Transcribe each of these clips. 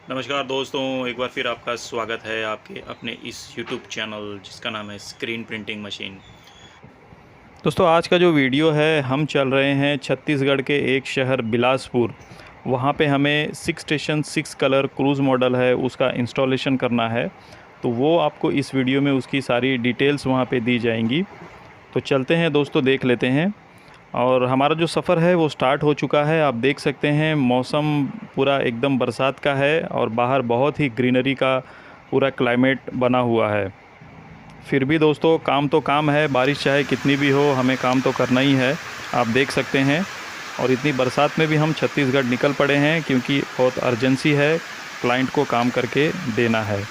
नमस्कार दोस्तों, एक बार फिर आपका स्वागत है आपके अपने इस यूट्यूब चैनल जिसका नाम है स्क्रीन प्रिंटिंग मशीन। दोस्तों, आज का जो वीडियो है, हम चल रहे हैं छत्तीसगढ़ के एक शहर बिलासपुर। वहाँ पे हमें 6 स्टेशन 6 कलर क्रूज़ मॉडल है, उसका इंस्टॉलेशन करना है। तो वो आपको इस वीडियो में उसकी सारी डिटेल्स वहाँ पे दी जाएंगी। तो चलते हैं दोस्तों, देख लेते हैं। और हमारा जो सफ़र है वो स्टार्ट हो चुका है। आप देख सकते हैं मौसम पूरा एकदम बरसात का है और बाहर बहुत ही ग्रीनरी का पूरा क्लाइमेट बना हुआ है। फिर भी दोस्तों, काम तो काम है, बारिश चाहे कितनी भी हो हमें काम तो करना ही है। आप देख सकते हैं। और इतनी बरसात में भी हम छत्तीसगढ़ निकल पड़े हैं क्योंकि बहुत अर्जेंसी है, क्लाइंट को काम करके देना है।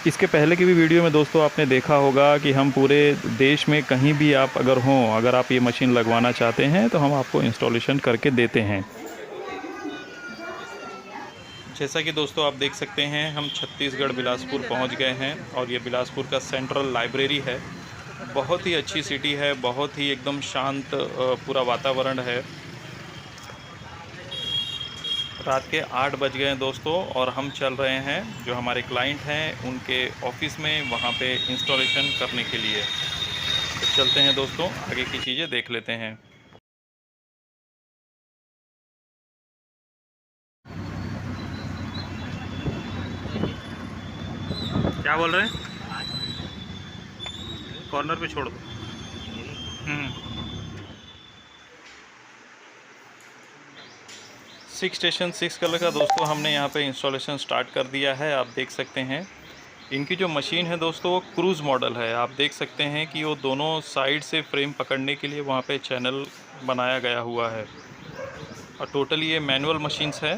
इसके पहले की भी वीडियो में दोस्तों आपने देखा होगा कि हम पूरे देश में कहीं भी आप अगर आप ये मशीन लगवाना चाहते हैं तो हम आपको इंस्टॉलेशन करके देते हैं। जैसा कि दोस्तों आप देख सकते हैं, हम छत्तीसगढ़ बिलासपुर पहुंच गए हैं और ये बिलासपुर का सेंट्रल लाइब्रेरी है। बहुत ही अच्छी सिटी है, बहुत ही एकदम शांत पूरा वातावरण है। रात के 8 बज गए हैं दोस्तों और हम चल रहे हैं जो हमारे क्लाइंट हैं उनके ऑफिस में, वहाँ पे इंस्टॉलेशन करने के लिए। तो चलते हैं दोस्तों, आगे की चीज़ें देख लेते हैं। क्या बोल रहे हैं? कॉर्नर पे छोड़ दो। 6 स्टेशन 6 कलर का दोस्तों हमने यहाँ पे इंस्टॉलेशन स्टार्ट कर दिया है। आप देख सकते हैं इनकी जो मशीन है दोस्तों वो क्रूज़ मॉडल है। आप देख सकते हैं कि वो दोनों साइड से फ्रेम पकड़ने के लिए वहाँ पे चैनल बनाया गया हुआ है। और टोटली ये मैनुअल मशीन्स है।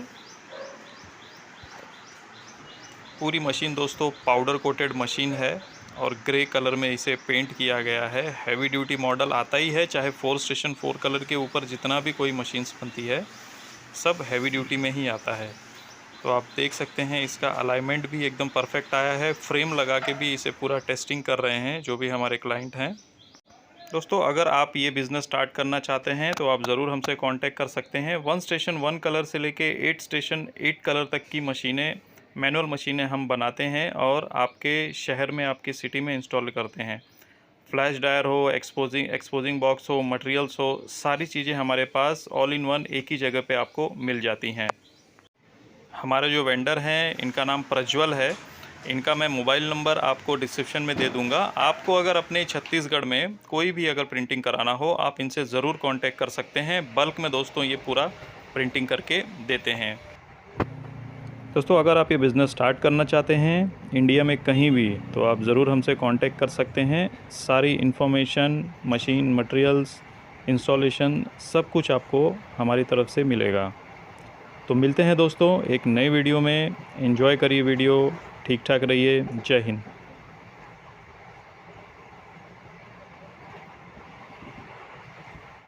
पूरी मशीन दोस्तों पाउडर कोटेड मशीन है और ग्रे कलर में इसे पेंट किया गया है। हैवी ड्यूटी मॉडल आता ही है, चाहे 4 स्टेशन 4 कलर के ऊपर जितना भी कोई मशीन्स बनती है सब हैवी ड्यूटी में ही आता है। तो आप देख सकते हैं इसका अलाइनमेंट भी एकदम परफेक्ट आया है। फ्रेम लगा के भी इसे पूरा टेस्टिंग कर रहे हैं जो भी हमारे क्लाइंट हैं। दोस्तों, अगर आप ये बिज़नेस स्टार्ट करना चाहते हैं तो आप ज़रूर हमसे कांटेक्ट कर सकते हैं। 1 स्टेशन 1 कलर से लेके 8 स्टेशन 8 कलर तक की मशीनें, मैनुअल मशीनें हम बनाते हैं और आपके शहर में, आपकी सिटी में इंस्टॉल करते हैं। फ्लैश ड्रायर हो, एक्सपोजिंग बॉक्स हो, मटेरियल्स हो, सारी चीज़ें हमारे पास ऑल इन वन एक ही जगह पे आपको मिल जाती हैं। हमारे जो वेंडर हैं इनका नाम प्रज्वल है। इनका मैं मोबाइल नंबर आपको डिस्क्रिप्शन में दे दूंगा। आपको अगर अपने छत्तीसगढ़ में कोई भी अगर प्रिंटिंग कराना हो आप इनसे ज़रूर कांटेक्ट कर सकते हैं। बल्क में दोस्तों ये पूरा प्रिंटिंग करके देते हैं। दोस्तों, अगर आप ये बिज़नेस स्टार्ट करना चाहते हैं इंडिया में कहीं भी तो आप ज़रूर हमसे कांटेक्ट कर सकते हैं। सारी इन्फॉर्मेशन, मशीन, मटेरियल्स, इंस्टॉलेशन सब कुछ आपको हमारी तरफ से मिलेगा। तो मिलते हैं दोस्तों एक नए वीडियो में। एंजॉय करिए वीडियो, ठीक ठाक रहिए। जय हिंद।